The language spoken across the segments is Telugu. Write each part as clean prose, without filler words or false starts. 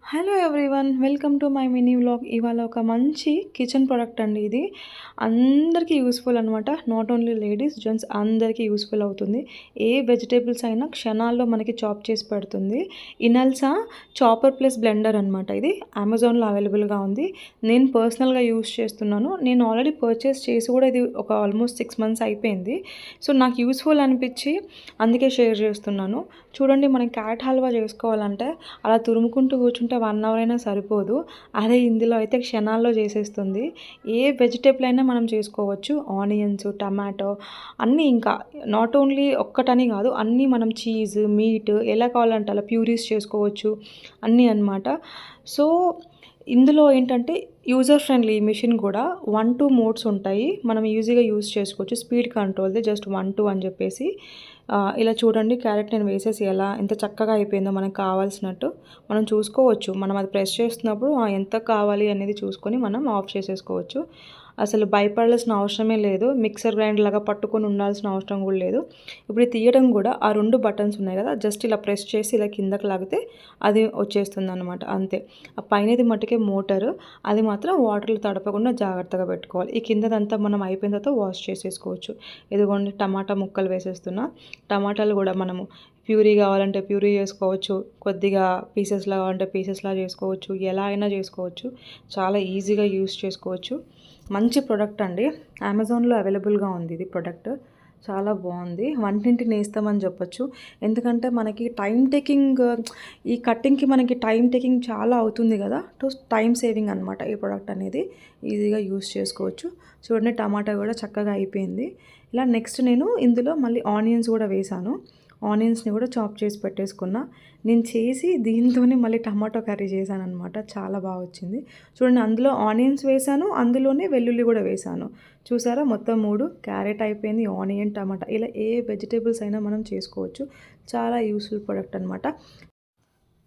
Hello everyone welcome to my mini vlog. ఇవాళ ఒక మంచి కిచెన్ ప్రోడక్ట్ అండి. ఇది అందరికీ యూస్ఫుల్ అనమాట. నాట్ ఓన్లీ లేడీస్, జెంట్స్ అందరికీ యూస్ఫుల్ అవుతుంది. ఏ వెజిటేబుల్స్ అయినా క్షణాల్లో మనకి చాప్ చేసి పెడుతుంది. ఇనల్సా చాపర్ ప్లస్ బ్లెండర్ అనమాట. ఇది అమెజాన్లో అవైలబుల్గా ఉంది. నేను పర్సనల్గా యూస్ చేస్తున్నాను. నేను ఆల్రెడీ పర్చేస్ చేసి కూడా ఇది ఒక ఆల్మోస్ట్ 6 months అయిపోయింది. సో నాకు యూస్ఫుల్ అనిపించి అందుకే షేర్ చేస్తున్నాను. చూడండి, మనం క్యారెట్ హల్వా చేసుకోవాలంటే అలా తురుముకుంటూ కూర్చుంటే 1 hour అయినా సరిపోదు. అదే ఇందులో అయితే క్షణాల్లో చేసేస్తుంది. ఏ వెజిటేబుల్ అయినా మనం చేసుకోవచ్చు. ఆనియన్స్, టమాటో అన్నీ, ఇంకా నాట్ ఓన్లీ ఒక్కటని కాదు, అన్నీ మనం చీజ్, మీట్ ఎలా కావాలంటే అలా ప్యూరీస్ చేసుకోవచ్చు అన్నీ అన్నమాట. సో ఇందులో ఏంటంటే యూజర్ ఫ్రెండ్లీ మిషన్ కూడా 1-2 మోడ్స్ ఉంటాయి. మనం ఈజీగా యూజ్ చేసుకోవచ్చు. స్పీడ్ కంట్రోల్ది జస్ట్ 1-2 అని చెప్పేసి. ఇలా చూడండి, క్యారెట్ నేను వేసేసి ఎలా ఎంత చక్కగా అయిపోయిందో మనకు కావాల్సినట్టు మనం చూసుకోవచ్చు. మనం అది ప్రెస్ చేస్తున్నప్పుడు ఎంత కావాలి అనేది చూసుకొని మనం ఆఫ్ చేసేసుకోవచ్చు. అసలు భయపడాల్సిన అవసరమే లేదు. మిక్సర్ గ్రైండర్ లాగా పట్టుకొని ఉండాల్సిన అవసరం కూడా లేదు. ఇప్పుడు తీయడం కూడా ఆ 2 బటన్స్ ఉన్నాయి కదా, జస్ట్ ఇలా ప్రెస్ చేసి ఇలా కిందకి లాగితే అది వచ్చేస్తుంది అనమాట, అంతే. ఆ పైనది మట్టుకే మోటారు, అది మాత్రం వాటర్లో తడపకుండా జాగ్రత్తగా పెట్టుకోవాలి. ఈ కిందదంతా మనం అయిపోయిన తర్వాత వాష్ చేసేసుకోవచ్చు. ఇదిగోండి, టమాటా ముక్కలు వేసేస్తున్నా. టమాటాలు కూడా మనము ప్యూరీ కావాలంటే ప్యూరీ చేసుకోవచ్చు, కొద్దిగా పీసెస్లా కావాలంటే పీసెస్లా చేసుకోవచ్చు, ఎలా అయినా చేసుకోవచ్చు. చాలా ఈజీగా యూస్ చేసుకోవచ్చు. మంచి ప్రోడక్ట్ అండి. అమెజాన్లో అవైలబుల్గా ఉంది ఇది ప్రోడక్ట్. చాలా బాగుంది. వంటింటి నేస్తామని చెప్పొచ్చు. ఎందుకంటే మనకి టైం టేకింగ్, ఈ కట్టింగ్కి మనకి టైం టేకింగ్ చాలా అవుతుంది కదా, టైం సేవింగ్ అనమాట ఈ ప్రోడక్ట్ అనేది. ఈజీగా యూస్ చేసుకోవచ్చు. చూడండి, టమాటా కూడా చక్కగా అయిపోయింది. ఇలా నెక్స్ట్ నేను ఇందులో మళ్ళీ ఆనియన్స్ కూడా వేసాను. ఆనియన్స్ని కూడా చాప్ చేసి పెట్టేసుకున్నా. నేను చేసి దీంతోనే మళ్ళీ టమాటో కర్రీ చేశాను అనమాట. చాలా బాగా వచ్చింది. చూడండి, అందులో ఆనియన్స్ వేసాను, అందులోనే వెల్లుల్లి కూడా వేసాను. చూసారా, మొత్తం 3, క్యారెట్ అయిపోయింది, ఆనియన్, టమాటా, ఇలా ఏ వెజిటేబుల్స్ అయినా మనం చేసుకోవచ్చు. చాలా యూస్ఫుల్ ప్రోడక్ట్ అనమాట.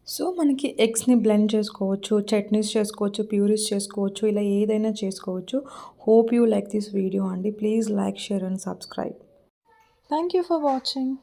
సో మనకి ఎగ్స్ని బ్లెండ్ చేసుకోవచ్చు, చట్నీస్ చేసుకోవచ్చు, ప్యూరీస్ చేసుకోవచ్చు, ఇలా ఏదైనా చేసుకోవచ్చు. Hope you like this video అండి. Please like, share and subscribe. Thank you for watching.